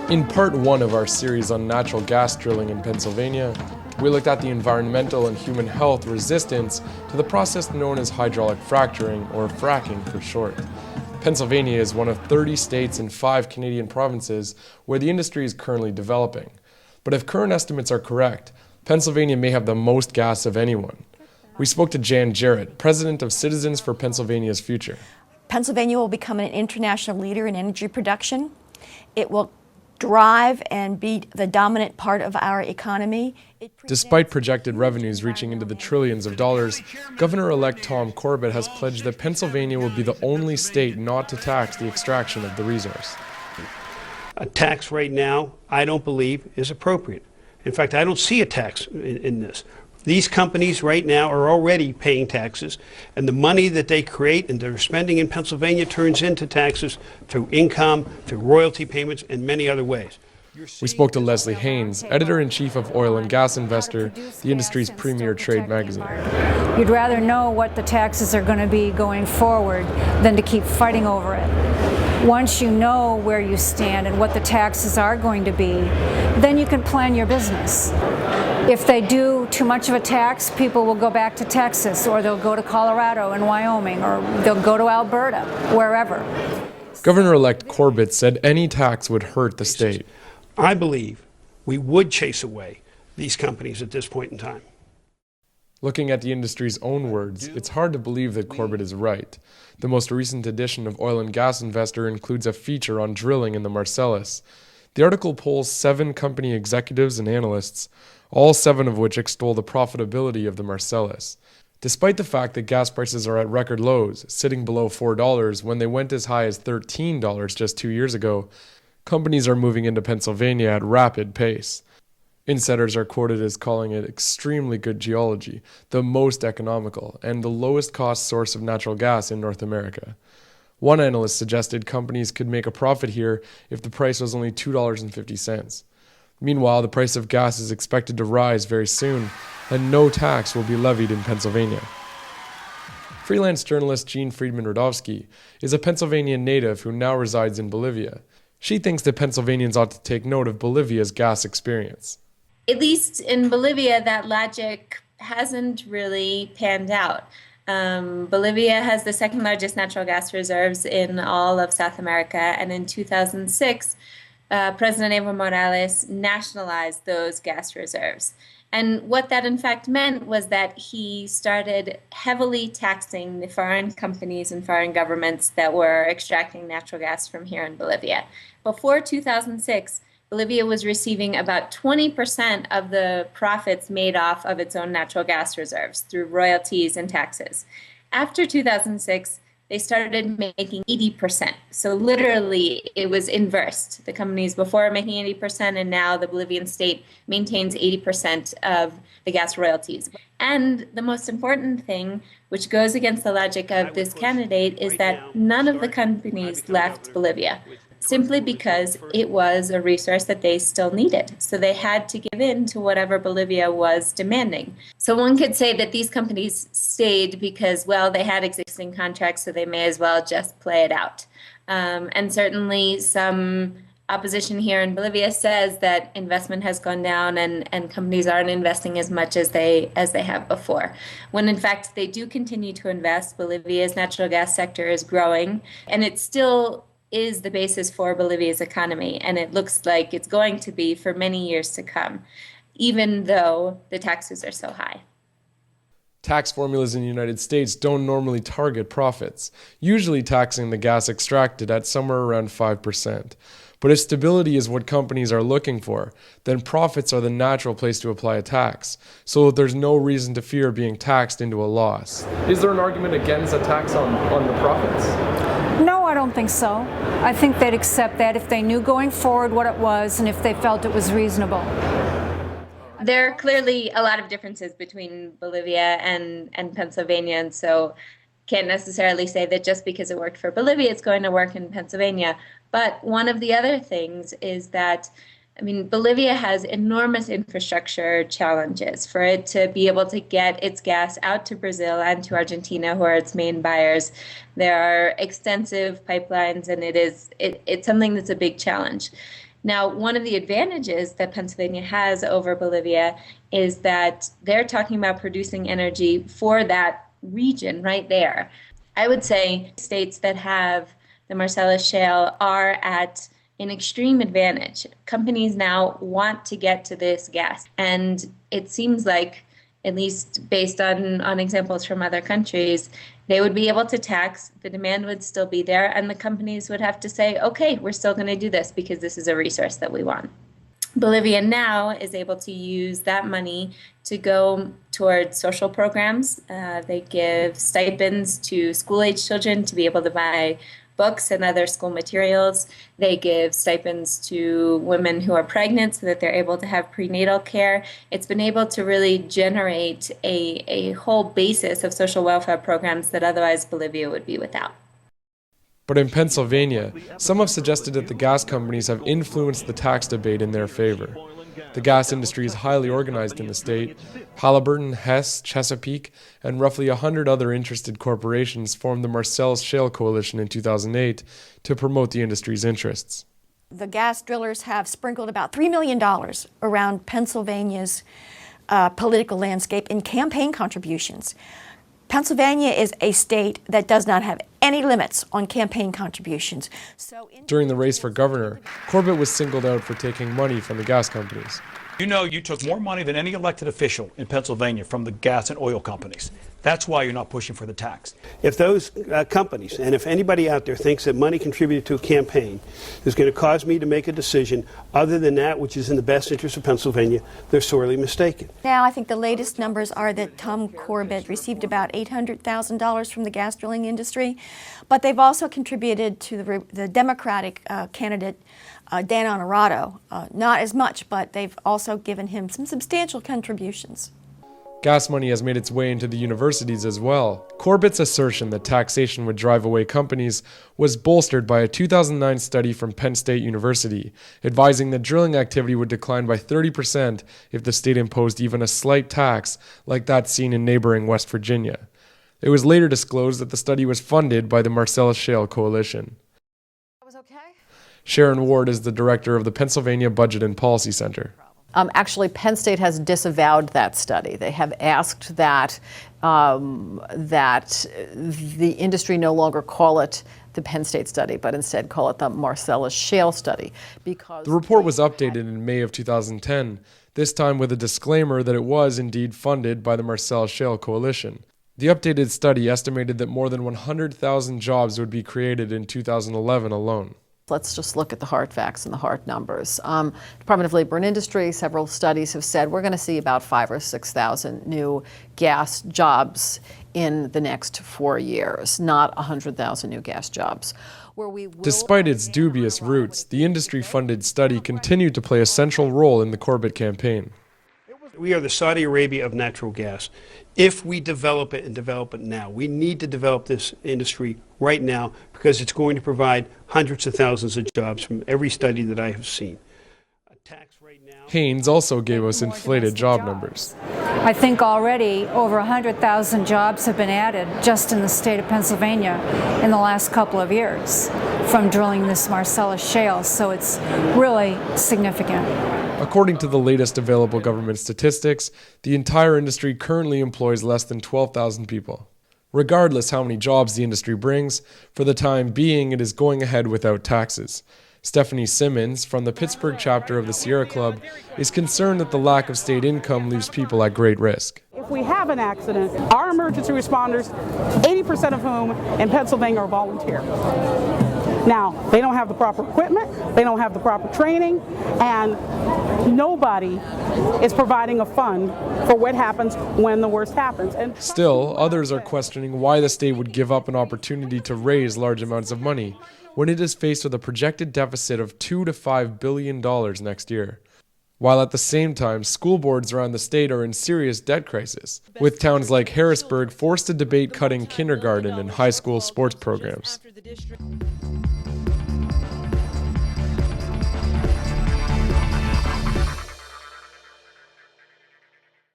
In part one of our series on natural gas drilling in Pennsylvania, we looked at the environmental and human health resistance to the process known as hydraulic fracturing, or fracking for short. Pennsylvania is one of 30 states and 5 Canadian provinces where the industry is currently developing. But if current estimates are correct, Pennsylvania may have the most gas of anyone. We spoke to Jan Jarrett, president of Citizens for Pennsylvania's Future. Pennsylvania will become an international leader in energy production. It will drive and be the dominant part of our economy. Despite projected revenues reaching into the trillions of dollars, Governor-elect Tom Corbett has pledged that Pennsylvania will be the only state not to tax the extraction of the resource. A tax right now, I don't believe, is appropriate. In fact, I don't see a tax in this. These companies right now are already paying taxes, and the money that they create and they're spending in Pennsylvania turns into taxes through income, through royalty payments, and many other ways. We spoke to Leslie Haynes, editor-in-chief of Oil and Gas Investor, the industry's premier trade magazine. You'd rather know what the taxes are going to be going forward than to keep fighting over it. Once you know where you stand and what the taxes are going to be, then you can plan your business. If they do too much of a tax, people will go back to Texas, or they'll go to Colorado and Wyoming, or they'll go to Alberta, wherever. Governor-elect Corbett said any tax would hurt the state. I believe we would chase away these companies at this point in time. Looking at the industry's own words, it's hard to believe that Corbett is right. The most recent edition of Oil and Gas Investor includes a feature on drilling in the Marcellus. The article polls 7 company executives and analysts, all 7 of which extol the profitability of the Marcellus. Despite the fact that gas prices are at record lows, sitting below $4 when they went as high as $13 just 2 years ago, companies are moving into Pennsylvania at rapid pace. Insiders are quoted as calling it extremely good geology, the most economical, and the lowest cost source of natural gas in North America. One analyst suggested companies could make a profit here if the price was only $2.50. Meanwhile, the price of gas is expected to rise very soon, and no tax will be levied in Pennsylvania. Freelance journalist Jean Friedman-Rudovsky is a Pennsylvania native who now resides in Bolivia. She thinks that Pennsylvanians ought to take note of Bolivia's gas experience. At least in Bolivia, that logic hasn't really panned out. Bolivia has the second largest natural gas reserves in all of South America, and in 2006, President Evo Morales nationalized those gas reserves. And what that in fact meant was that he started heavily taxing the foreign companies and foreign governments that were extracting natural gas from here in Bolivia. Before 2006, Bolivia was receiving about 20% of the profits made off of its own natural gas reserves through royalties and taxes. After 2006, they started making 80%. So literally, it was inversed. The companies before were making 80%, and now the Bolivian state maintains 80% of the gas royalties. And the most important thing, which goes against the logic of this candidate, is that none of the companies left Bolivia, simply because it was a resource that they still needed. So they had to give in to whatever Bolivia was demanding. So one could say that these companies stayed because, well, they had existing contracts, so they may as well just play it out. And certainly some opposition here in Bolivia says that investment has gone down and companies aren't investing as much as they have before. When in fact they do continue to invest. Bolivia's natural gas sector is growing, and it still is the basis for Bolivia's economy, and it looks like it's going to be for many years to come, even though the taxes are so high. Tax formulas in the United States don't normally target profits, usually taxing the gas extracted at somewhere around 5%. But if stability is what companies are looking for, then profits are the natural place to apply a tax, so that there's no reason to fear being taxed into a loss. Is there an argument against a tax on the profits? No, I don't think so. I think they'd accept that if they knew going forward what it was and if they felt it was reasonable. There are clearly a lot of differences between Bolivia and Pennsylvania, and so can't necessarily say that just because it worked for Bolivia, it's going to work in Pennsylvania. But one of the other things is that, Bolivia has enormous infrastructure challenges. For it to be able to get its gas out to Brazil and to Argentina, who are its main buyers, there are extensive pipelines, and it's something that's a big challenge. Now, one of the advantages that Pennsylvania has over Bolivia is that they're talking about producing energy for that region right there. I would say states that have the Marcellus Shale are at an extreme advantage. Companies now want to get to this gas, and it seems like, at least based on examples from other countries, they would be able to tax, the demand would still be there, and the companies would have to say, okay, we're still going to do this because this is a resource that we want. Bolivia now is able to use that money to go towards social programs. They give stipends to school-age children to be able to buy books and other school materials. They give stipends to women who are pregnant so that they're able to have prenatal care. It's been able to really generate a whole basis of social welfare programs that otherwise Bolivia would be without. But in Pennsylvania, some have suggested that the gas companies have influenced the tax debate in their favor. The gas industry is highly organized in the state. Halliburton, Hess, Chesapeake, and roughly 100 other interested corporations formed the Marcellus Shale Coalition in 2008 to promote the industry's interests. The gas drillers have sprinkled about $3 million around Pennsylvania's political landscape in campaign contributions. Pennsylvania is a state that does not have any limits on campaign contributions. During the race for governor, Corbett was singled out for taking money from the gas companies. You know, you took more money than any elected official in Pennsylvania from the gas and oil companies. That's why you're not pushing for the tax. If those companies, and if anybody out there thinks that money contributed to a campaign is going to cause me to make a decision other than that which is in the best interest of Pennsylvania, they're sorely mistaken. Now, I think the latest numbers are that Tom Corbett received about $800,000 from the gas drilling industry, but they've also contributed to the Democratic candidate, Dan Honorado. Not as much, but they've also given him some substantial contributions. Gas money has made its way into the universities as well. Corbett's assertion that taxation would drive away companies was bolstered by a 2009 study from Penn State University, advising that drilling activity would decline by 30% if the state imposed even a slight tax like that seen in neighboring West Virginia. It was later disclosed that the study was funded by the Marcellus Shale Coalition. Sharon Ward is the director of the Pennsylvania Budget and Policy Center. Actually, Penn State has disavowed that study. They have asked that the industry no longer call it the Penn State study, but instead call it the Marcellus Shale study. Because the report was updated in May of 2010, this time with a disclaimer that it was indeed funded by the Marcellus Shale Coalition. The updated study estimated that more than 100,000 jobs would be created in 2011 alone. Let's just look at the hard facts and the hard numbers. Department of Labor and Industry, several studies have said we're going to see about 5,000 or 6,000 new gas jobs in the next 4 years, not 100,000 new gas jobs. Despite its dubious roots, the industry-funded study continued to play a central role in the Corbett campaign. We are the Saudi Arabia of natural gas. If we develop it and develop it now, we need to develop this industry right now because it's going to provide hundreds of thousands of jobs from every study that I have seen. Haynes also gave us inflated job numbers. I think already over 100,000 jobs have been added just in the state of Pennsylvania in the last couple of years from drilling this Marcellus Shale, so it's really significant. According to the latest available government statistics, the entire industry currently employs less than 12,000 people. Regardless how many jobs the industry brings, for the time being it is going ahead without taxes. Stephanie Simmons, from the Pittsburgh chapter of the Sierra Club, is concerned that the lack of state income leaves people at great risk. If we have an accident, our emergency responders, 80% of whom in Pennsylvania are volunteer. Now, they don't have the proper equipment, they don't have the proper training, and nobody is providing a fund for what happens when the worst happens. And still, others are questioning why the state would give up an opportunity to raise large amounts of money when it is faced with a projected deficit of $2 to $5 billion next year. While at the same time, school boards around the state are in serious debt crisis, with towns like Harrisburg forced to debate cutting kindergarten and high school sports programs.